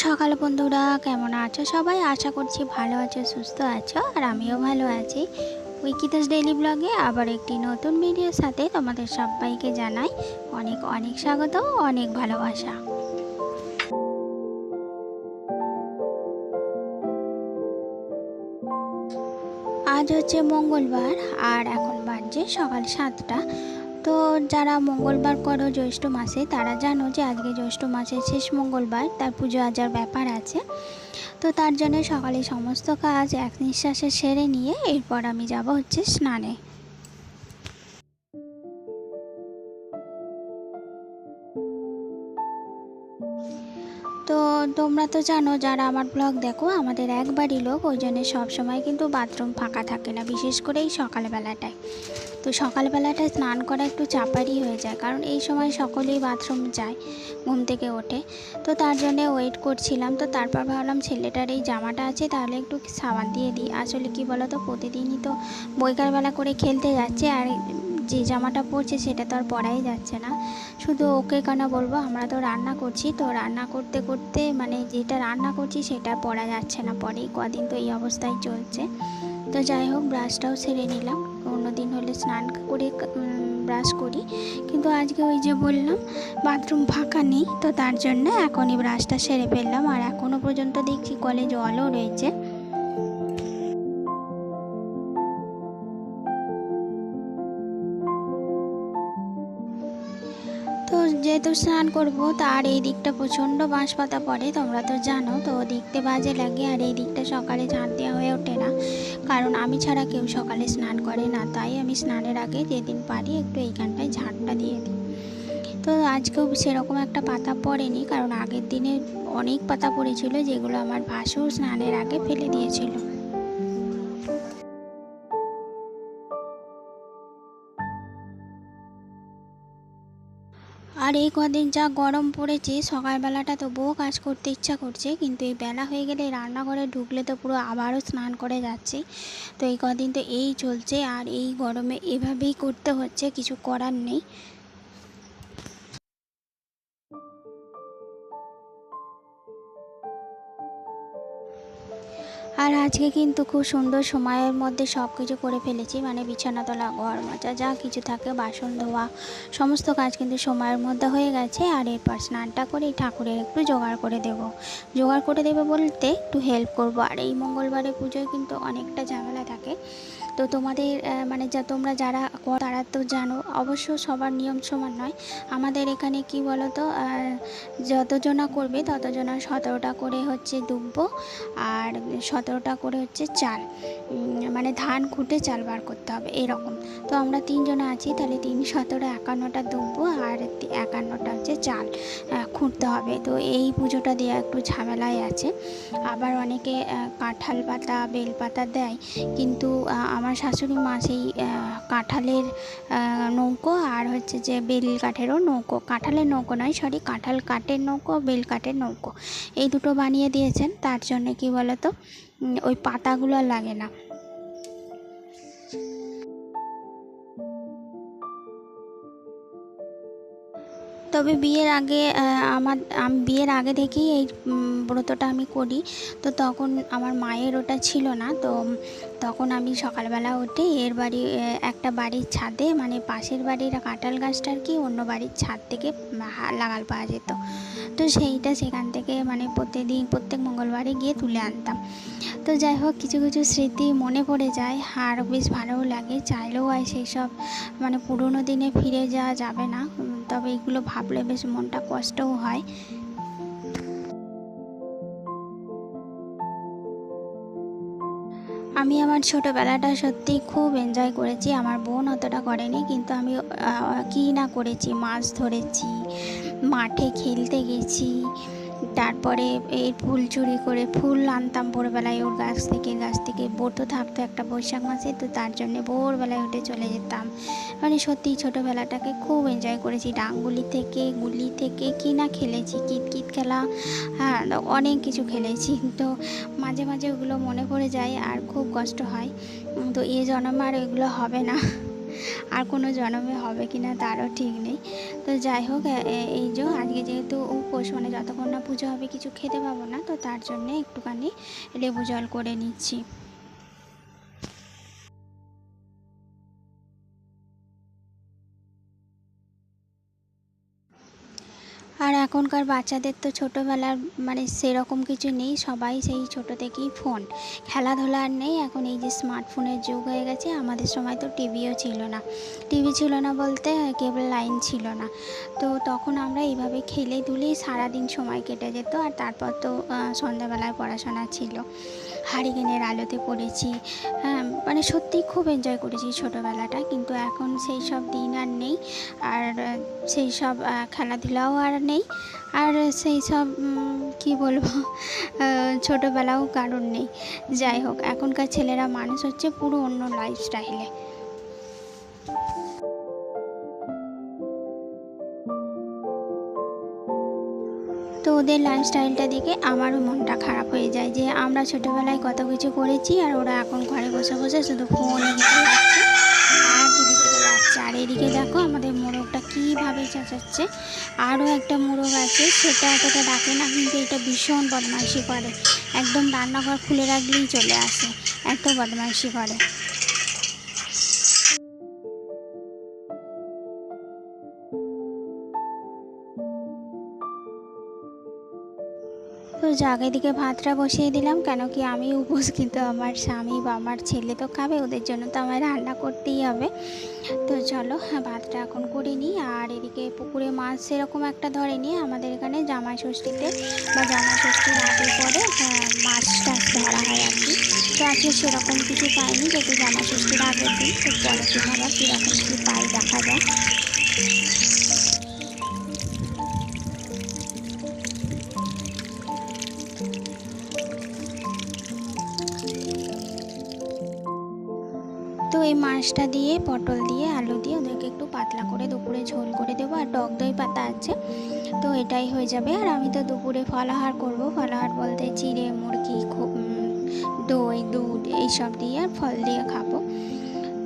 সকাল বন্ধুরা, কেমন আছো সবাই? আশা করছি ভালো আছো, সুস্থ আছো, আর আমিও ভালো আছি। উইকিতাস ডেইলি ব্লগে আবার একটি নতুন ভিডিওর সাথে তোমাদের সবাইকে জানাই অনেক অনেক স্বাগত, অনেক ভালোবাসা। আজ হচ্ছে মঙ্গলবার আর এখন বাজছে সকাল 7টা। তো যারা মঙ্গলবার করো জ্যৈষ্ঠ মাসে তারা জানো যে আজকে জ্যৈষ্ঠ মাসের শেষ মঙ্গলবার, তার পুজো আজার ব্যাপার আছে। তো তার জন্য সকালে সমস্ত কাজ এক নিঃশ্বাসে সেরে নিয়ে এরপর আমি যাব হচ্ছে স্নানে। তো তোমরা তো জানো, যারা আমার ব্লগ দেখো, আমাদের একবারই লোক, ওই জন্য সবসময় কিন্তু বাথরুম ফাঁকা থাকে না, বিশেষ করে এই সকালবেলাটায়। তো সকালবেলাটায় স্নান করা একটু চাপারই হয়ে যায়, কারণ এই সময় সকলেই বাথরুম যায় ঘুম থেকে ওঠে। তো তার জন্য ওয়েট করছিলাম। তো তারপর ভাবলাম ছেলেটার এই জামাটা আছে, তাহলে একটু সাবান দিয়ে দিই। আসলে কি বলো তো, প্রতিদিনই তো বৈকালবেলা করে খেলতে যাচ্ছে, আর যে জামাটা পরছে সেটা তো আর পরাই যাচ্ছে না। শুধু ওকে কেন বলবো, আমরা তো রান্না করছি, তো রান্না করতে করতে মানে যেটা রান্না করছি সেটা পরা যাচ্ছে না, পরেই কদিন তো এই অবস্থায় চলছে। তো যাই হোক, ব্রাশটাও সেরে নিলাম। অন্যদিন হলে স্নান করে ব্রাশ করি, কিন্তু আজকে ওই যে বললাম বাথরুম ফাঁকা নেই, তো তার জন্য এখনই ব্রাশটা সেরে ফেললাম। আর এখনও পর্যন্ত দেখছি কলে জলও রয়েছে। তো যেহেতু স্নান করবো, তার এই দিকটা প্রচণ্ড বাঁশ পাতা পড়ে, তোমরা তো জানো। তো দেখতে বাজে লাগে, আর এই দিকটা সকালে ঝাঁট দেওয়া হয়ে ওঠে না, কারণ আমি ছাড়া কেউ সকালে স্নান করে না। তাই আমি স্নানের আগে যেদিন পারি একটু এইখানটায় ঝাঁটটা দিয়ে দিই। তো আজকেও সেরকম একটা পাতা পড়েনি, কারণ আগের দিনে অনেক পাতা পড়েছিল, যেগুলো আমার ভাসুর স্নানের আগে ফেলে দিয়েছিল। আর এই কদিন যা গরম পড়েছে, সকালবেলাটা তবুও কাজ করতে ইচ্ছা করছে, কিন্তু এই বেলা হয়ে গেলে রান্নাঘরে ঢুকলে তো পুরো আবারও স্নান করে যাচ্ছে। তো এই কদিন তো এই চলছে, আর এই গরমে এভাবেই করতে হচ্ছে, কিছু করার নেই। আর আজকে কিন্তু খুব সুন্দর সময়ের মধ্যে সব কিছু করে ফেলেছি, মানে বিছানা তোলা, ঘর মোছা, যা কিছু থাকে, বাসন ধোয়া, সমস্ত কাজ কিন্তু সময়ের মধ্যে হয়ে গেছে। আর এরপর স্নানটা করে ঠাকুরের একটু জোগাড় করে দেবো বলতে একটু হেল্প করব। আর এই মঙ্গলবারে পুজোয় কিন্তু অনেকটা ঝামেলা থাকে। তো তোমাদের মানে তোমরা যারা তারা তো জানো, অবশ্য সবার নিয়ম সমান নয়। আমাদের এখানে কি বলো তো, যতজনা করবে ততজনা 17টা করে হচ্ছে দুব্ব, আর 17টা করে হচ্ছে চাল, মানে ধান খুঁটে চাল বার করতে হবে এরকম। তো আমরা 3 জনা আছি, তাহলে 3×17 51টা দুব্ব, আর 51টা হচ্ছে চাল খুঁড়তে হবে। তো এই পুজোটা দেওয়া একটু ঝামেলায় আছে। আবার অনেকে কাঁঠাল পাতা, বেল পাতা দেয়, কিন্তু আমার শাশুড়ি মা সেই কাঁঠালের নৌকো আর হচ্ছে যে বেল কাঠেরও নৌকো, কাঁঠালের নৌকো নয়, সরি, কাঁঠাল কাঠের নৌকো, বেল কাঠের নৌকো, এই দুটো বানিয়ে দিয়েছেন। তার জন্য কি বলো তো, ওই পাতাগুলো লাগে না। তবে বিয়ের আগে আমি বিয়ের আগে থেকেই এই ব্রতটা আমি করি। তো তখন আমার মায়ের ওটা ছিল না, তো তখন আমি সকালবেলা উঠে একটা বাড়ির ছাদে, মানে পাশের বাড়ির কাঁঠাল গাছটা আর কি, অন্য বাড়ির ছাদ থেকে লাগাল পাওয়া যেত। তো সেখান থেকে মানে প্রত্যেক মঙ্গলবারে গিয়ে তুলে আনতাম। তো যাই হোক, কিছু কিছু স্মৃতি মনে পড়ে যায়, আর বেশ ভালোও লাগে। চাইলেও হয় সেই সব মানে পুরোনো দিনে ফিরে যাওয়া যাবে না, তবে এগুলো ভাবলে বেশ মনটা কষ্টও হয়। আমি আমার ছোটোবেলাটা সত্যিই খুব এনজয় করেছি। আমার বোন অতটা করেনি, কিন্তু আমি কী না করেছি, মাছ ধরেছি, মাঠে খেলতে গেছি, তারপরে এই ফুল চুরি করে ফুল আনতাম ভোরবেলায় ওর গাছ থেকে ব্রত থাকতো একটা বৈশাখ মাসে, তো তার জন্যে ভোরবেলায় উঠে চলে যেতাম। মানে সত্যিই ছোটোবেলাটাকে খুব এনজয় করেছি। ডাঙ্গুলি থেকে, গুলি থেকে কী না খেলেছি, কিতকিত খেলা, হ্যাঁ, অনেক কিছু খেলেছি। তো মাঝে মাঝে ওগুলো মনে পড়ে যায় আর খুব কষ্ট হয়। তো এ জন্মে আর এগুলো হবে না। আর কোনো জন্মে হবে কি না তারও ঠিক নেই। তো যাই হোক, এই যে আজকে যেহেতু উপোস, মানে যতক্ষণ না পুজো হবে কিছু খেতে পাবো না, তো তার জন্যে একটুখানি লেবু জল করে নিচ্ছি। আর এখনকার বাচ্চাদের তো ছোটোবেলার মানে সেরকম কিছু নেই, সবাই সেই ছোটো থেকেই ফোন, খেলাধুলা আর নেই। এখন এই যে স্মার্টফোনের যুগ হয়ে গেছে। আমাদের সময় তো টিভিও ছিল না, টিভি ছিল না বলতে কেবল লাইন ছিল না। তো তখন আমরা এইভাবে খেলে ধুলেই সারাদিন সময় কেটে যেত। আর তারপর তো সন্ধ্যাবেলায় পড়াশোনা ছিল, হারিকেনের আলোতে পড়েছি। হ্যাঁ, মানে সত্যিই খুব এনজয় করেছি ছোটোবেলাটা। কিন্তু এখন সেই সব দিন আর নেই, আর সেই সব খেলাধুলাও আর নেই, আর সেই সব কী বলবো, ছোটোবেলাও কারণ নেই। যাই হোক, এখনকার ছেলেরা মানুষ হচ্ছে পুরো অন্য লাইফস্টাইলে। তো ওদের লাইফস্টাইলটা দেখে আমারও মনটা খারাপ হয়ে যায় যে আমরা ছোটোবেলায় কত কিছু করেছি, আর ওরা এখন ঘরে বসে বসে শুধু ফোনে ঘেঁটে যাচ্ছে আর টিভি দেখে যাচ্ছে। আর এদিকে দেখো আমাদের মোরগটা কীভাবে চেঁচাচ্ছে। আরও একটা মোরগ আছে, সেটা এতটা ডাকে না, কিন্তু এটা ভীষণ বদমাইশি করে, একদম রান্নাঘর খুলে রাখলেই চলে আসে, এত বদমাইশি করে। তো যাক, এদিকে ভাতটা বসিয়ে দিলাম, কেন কি আমি উপোস, কিন্তু আমার স্বামী বা আমার ছেলে তো খাবে, ওদের জন্য তো আমায় রান্না করতেই হবে। তো চলো ভাতটা এখন করে নিই। আর এদিকে পুকুরে মাছ সেরকম একটা ধরেনি, আমাদের এখানে জামাই ষষ্ঠীতে বা জামাই ষষ্ঠীর আগে পরে মাছটা ধরা হয় আর কি। তো আজকে সেরকম কিছু পাইনি, যেহেতু জামাই ষষ্ঠীর আগের দিন, তো পরের দিন আবার কীরকম কী পাই দেখা যায়। তো এই মাছটা দিয়ে, পটল দিয়ে, আলু দিয়ে ওদেরকে একটু পাতলা করে দুপুরে ঝোল করে দেবো। আর টক দই পাতা আছে, তো এটাই হয়ে যাবে। আর আমি তো দুপুরে ফলাহার করব, ফলাহার বলতে চিড়ে, মুরগি, দই, দুধ এইসব দিয়ে আর ফল দিয়ে খাবো।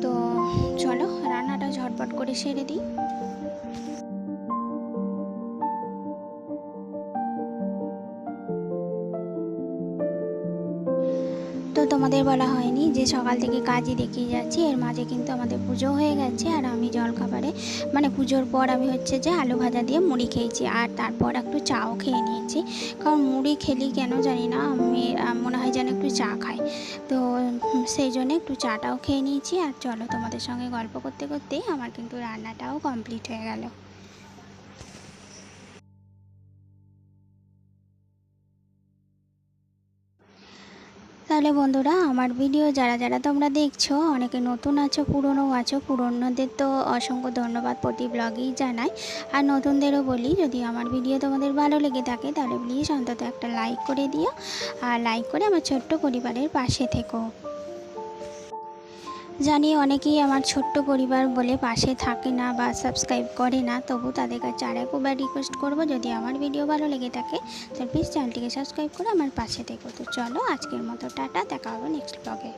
তো চলো রান্নাটা ঝটপট করে সেরে দিই। তো তোমাদের বলা হয়নি যে সকাল থেকে কাজই দেখিয়ে যাচ্ছি, এর মাঝে কিন্তু আমাদের পুজো হয়ে গেছে। আর আমি জলখাবারে মানে পুজোর পর আমি হচ্ছে যে আলু ভাজা দিয়ে মুড়ি খেয়েছি, আর তারপর একটু চাও খেয়ে নিয়েছি। কারণ মুড়ি খেলি কেন জানি না, আমি মনে হয় যেন একটু চা খাই। তো সেই জন্য একটু চাটাও খেয়ে নিয়েছি। আর চলো তোমাদের সঙ্গে গল্প করতে করতেই আমার কিন্তু রান্নাটাও কমপ্লিট হয়ে গেল। তাহলে বন্ধুরা, আমার ভিডিও যারা যারা তোমরা দেখছো, অনেকে নতুন আছো, পুরনো আছো, পুরনোদের তো অসংখ্য ধন্যবাদ প্রতি ব্লগেই জানাই। আর নতুনদেরও বলি, যদি আমার ভিডিও তোমাদের ভালো লেগে থাকে তাহলে প্লিজ অন্তত একটা লাইক করে দিও, আর লাইক করে আমার ছোট্ট পরিবারের পাশে থেকো। জানি অনেকেই আমার ছোট্ট পরিবার বলে পাশে থাকে না বা সাবস্ক্রাইব করে না, তবু তাদের কাছে আর একবার রিকোয়েস্ট করবো, যদি আমার ভিডিও ভালো লেগে থাকে তো প্লিজ চ্যানেলটিকে সাবস্ক্রাইব করে আমার পাশে থেকো। তো চলো আজকের মতো টাটা, দেখা হবে নেক্সট ব্লগে।